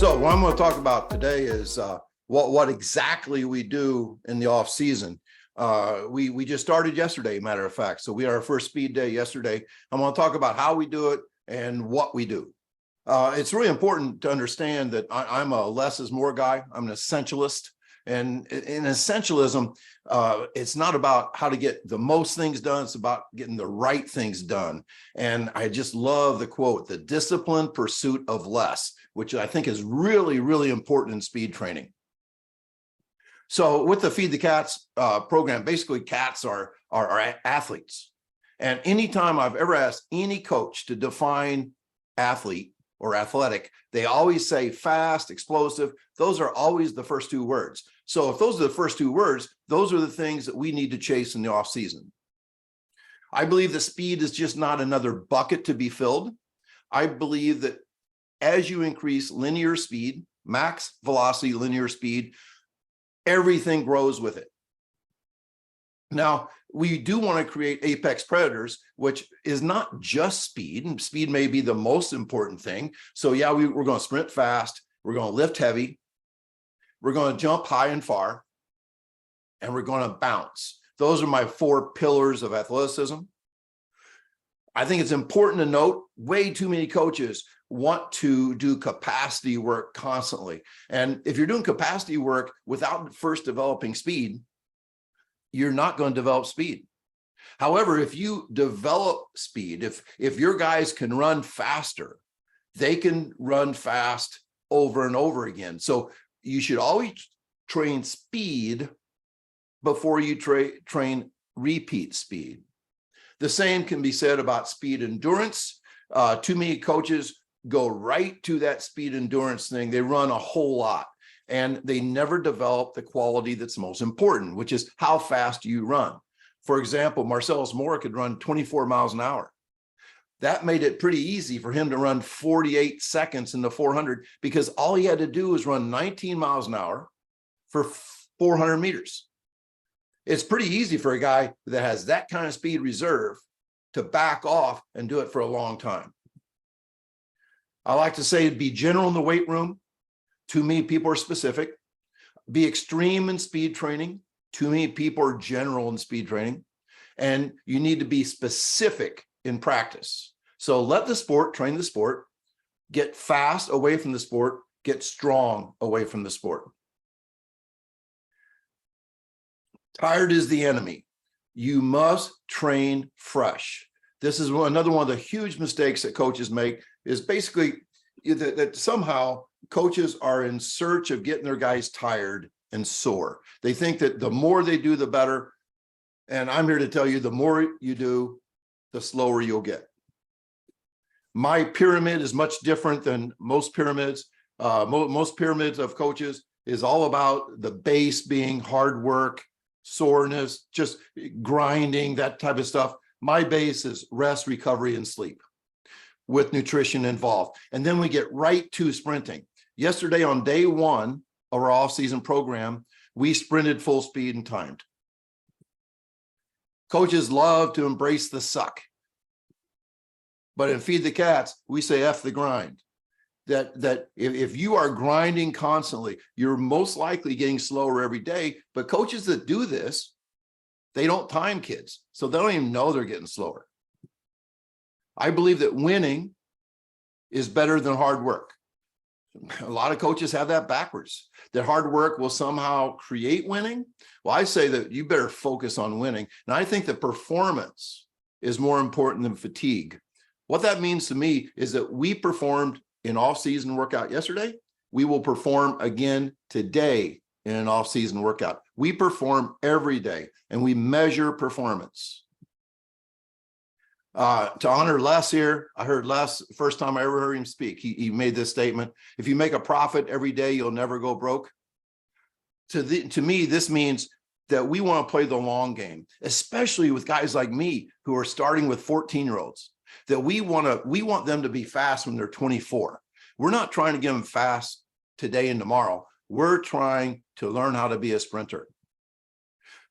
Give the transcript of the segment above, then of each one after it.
So what I'm going to talk about today is what exactly we do in the off season. We just started yesterday, matter of fact. So we had our first speed day yesterday. I'm going to talk about how we do it and what we do. It's really important to understand that I'm a less is more guy. I'm an essentialist. And in essentialism, it's not about how to get the most things done. It's about getting the right things done. And I just love the quote, the disciplined pursuit of less, which I think is really, really important in speed training. So with the Feed the Cats program, basically cats are athletes. And anytime I've ever asked any coach to define athlete or athletic, they always say fast, explosive. Those are always the first two words. So if those are the first two words, those are the things that we need to chase in the off season. I believe that speed is just not another bucket to be filled. I believe that as you increase linear speed, max velocity, linear speed, everything grows with it. Now, we do want to create apex predators, which is not just speed, and speed may be the most important thing. So yeah, we're going to sprint fast, we're going to lift heavy, we're going to jump high and far, and we're going to bounce. Those are my four pillars of athleticism. I think it's important to note, way too many coaches want to do capacity work constantly. And if you're doing capacity work without first developing speed, you're not going to develop speed. However, if you develop speed, if your guys can run faster, they can run fast over and over again. So you should always train speed before you train repeat speed. The same can be said about speed endurance. Too many coaches go right to that speed endurance thing. They run a whole lot and they never develop the quality that's most important, which is how fast you run. For example, Marcellus Moore could run 24 miles an hour. That made it pretty easy for him to run 48 seconds in the 400 because all he had to do was run 19 miles an hour for 400 meters. It's pretty easy for a guy that has that kind of speed reserve to back off and do it for a long time. I like to say be general in the weight room. Too many people are specific. Be extreme in speed training. Too many people are general in speed training. And you need to be specific in practice. So let the sport train the sport. Get fast away from the sport. Get strong away from the sport. Tired is the enemy. You must train fresh. This is another one of the huge mistakes that coaches make, is basically that somehow coaches are in search of getting their guys tired and sore. They think that the more they do, the better. And I'm here to tell you, the more you do, the slower you'll get. My pyramid is much different than most pyramids. Most pyramids of coaches is all about the base being hard work, soreness, just grinding, that type of stuff. My base is rest, recovery, and sleep with nutrition involved. And then we get right to sprinting. Yesterday on day one of our off-season program, we sprinted full speed and timed. Coaches love to embrace the suck. But in Feed the Cats, we say F the grind. That if you are grinding constantly, you're most likely getting slower every day. But coaches that do this, they don't time kids. So they don't even know they're getting slower. I believe that winning is better than hard work. A lot of coaches have that backwards, that hard work will somehow create winning. Well, I say that you better focus on winning. And I think that performance is more important than fatigue. What that means to me is that we performed in off-season workout yesterday. We will perform again today in an off-season workout. We perform every day and we measure performance. To honor Les here, I heard Les, first time I ever heard him speak, he made this statement: if you make a profit every day, you'll never go broke. To me, this means that we want to play the long game, especially with guys like me who are starting with 14-year-olds, that we want them to be fast when they're 24. We're not trying to get them fast today and tomorrow. We're trying to learn how to be a sprinter.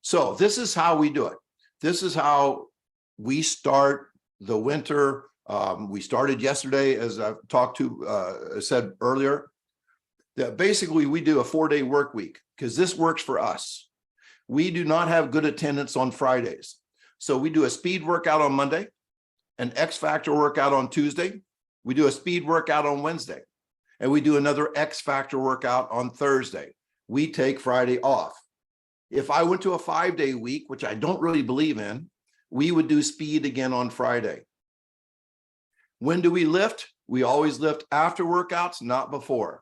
So this is how we do it. This is how we start the winter. We started yesterday, as I've said earlier. Basically, we do a 4-day work week because this works for us. We do not have good attendance on Fridays. So we do a speed workout on Monday, an X Factor workout on Tuesday. We do a speed workout on Wednesday, and we do another X Factor workout on Thursday. We take Friday off. If I went to a 5-day week, which I don't really believe in, we would do speed again on Friday. When do we lift? We always lift after workouts, not before.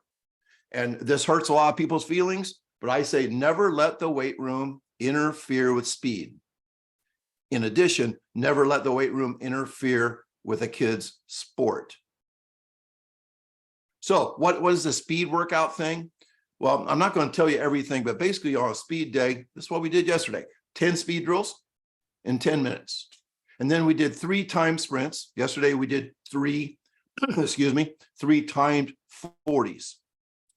And this hurts a lot of people's feelings, but I say never let the weight room interfere with speed. In addition, never let the weight room interfere with a kid's sport. So what is the speed workout thing? Well, I'm not going to tell you everything, but basically on a speed day, this is what we did yesterday. 10 speed drills in 10 minutes. And then we did 3 timed sprints. Yesterday we did 3 timed 40s.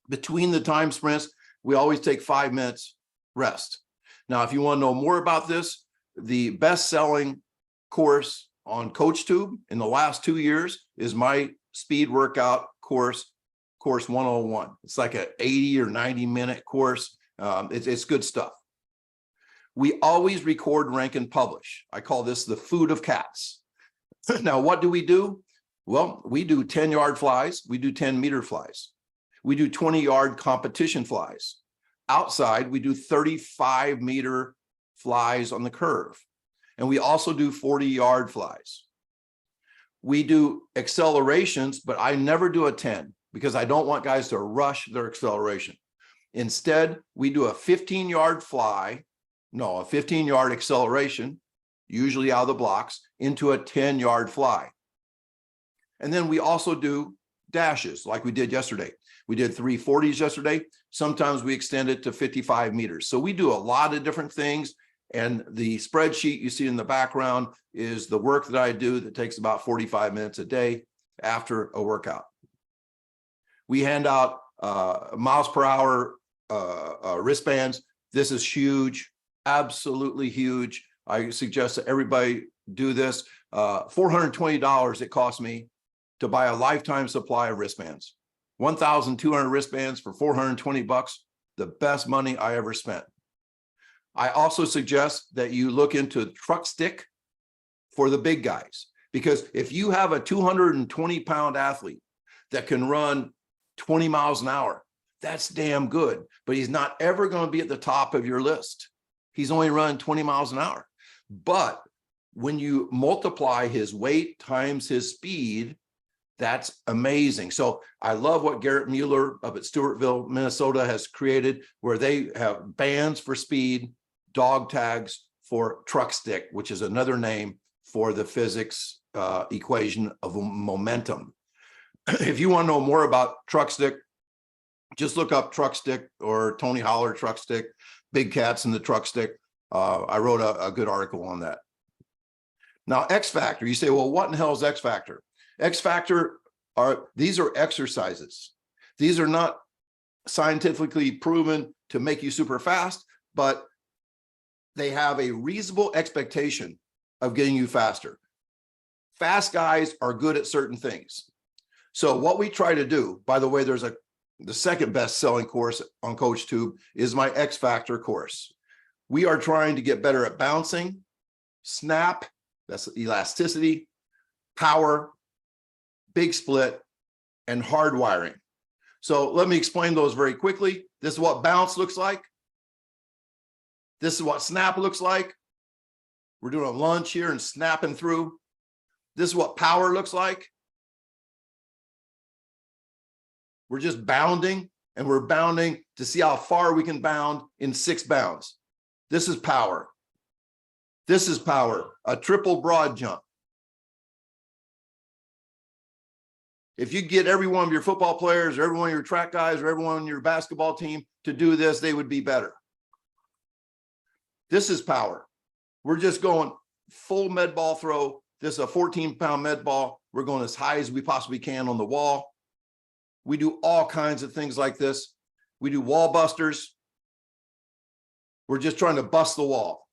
Between the time sprints, we always take 5 minutes rest. Now, if you want to know more about this, the best-selling course on CoachTube in the last 2 years is my speed workout course 101. It's like an 80 or 90-minute course. It's good stuff. We always record, rank, and publish. I call this the food of cats. Now, what do? Well, we do 10-yard flies. We do 10-meter flies. We do 20-yard competition flies. Outside, we do 35-meter flies on the curve. And we also do 40-yard flies. We do accelerations, but I never do a 10 because I don't want guys to rush their acceleration. Instead, we do a 15-yard fly, a 15-yard acceleration, usually out of the blocks, into a 10-yard fly. And then we also do dashes like we did yesterday. We did 3 40s yesterday. Sometimes we extend it to 55 meters. So we do a lot of different things. And the spreadsheet you see in the background is the work that I do that takes about 45 minutes a day after a workout. We hand out miles per hour wristbands. This is huge, absolutely huge. I suggest that everybody do this. $420 it cost me to buy a lifetime supply of wristbands. 1,200 wristbands for $420, the best money I ever spent. I also suggest that you look into truck stick for the big guys, because if you have a 220-pound athlete that can run 20 miles an hour, that's damn good, but he's not ever going to be at the top of your list. He's only running 20 miles an hour. But when you multiply his weight times his speed, that's amazing. So I love what Garrett Mueller up at Stewartville, Minnesota has created, where they have bands for speed, dog tags for truck stick, which is another name for the physics equation of momentum. If you want to know more about truck stick, just look up truck stick or Tony Holler truck stick, big cats in the truck stick. I wrote a good article on that. Now, X Factor, you say, well, what in the hell is X Factor? X Factor these are exercises. These are not scientifically proven to make you super fast, but they have a reasonable expectation of getting you faster. Fast guys are good at certain things. So what we try to do, by the way, the second best selling course on CoachTube is my X Factor course. We are trying to get better at bouncing, snap, that's elasticity, power, big split, and hardwiring. So let me explain those very quickly. This is what bounce looks like. This is what snap looks like. We're doing a lunge here and snapping through. This is what power looks like. We're just bounding, and we're bounding to see how far we can bound in 6 bounds. This is power. This is power, a triple broad jump. If you get every one of your football players or every one of your track guys or everyone on your basketball team to do this, they would be better. This is power. We're just going full med ball throw. This is a 14-pound med ball. We're going as high as we possibly can on the wall. We do all kinds of things like this. We do wall busters. We're just trying to bust the wall.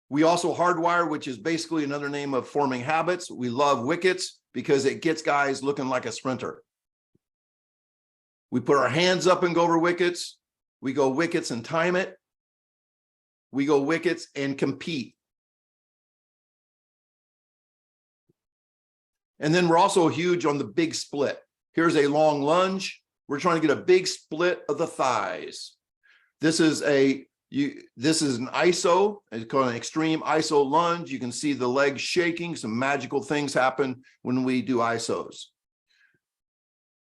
We also hardwire, which is basically another name of forming habits. We love wickets because it gets guys looking like a sprinter. We put our hands up and go over wickets. We go wickets and time it. We go wickets and compete. And then we're also huge on the big split. Here's a long lunge. We're trying to get a big split of the thighs. This is an ISO. It's called an extreme ISO lunge. You can see the legs shaking. Some magical things happen when we do ISOs.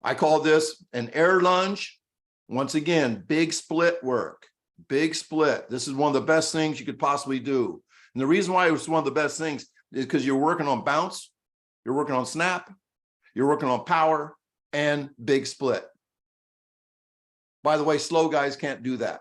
I call this an air lunge. Once again, big split work, big split. This is one of the best things you could possibly do. And the reason why it's one of the best things is because you're working on bounce, you're working on snap, you're working on power, and big split. By the way, slow guys can't do that.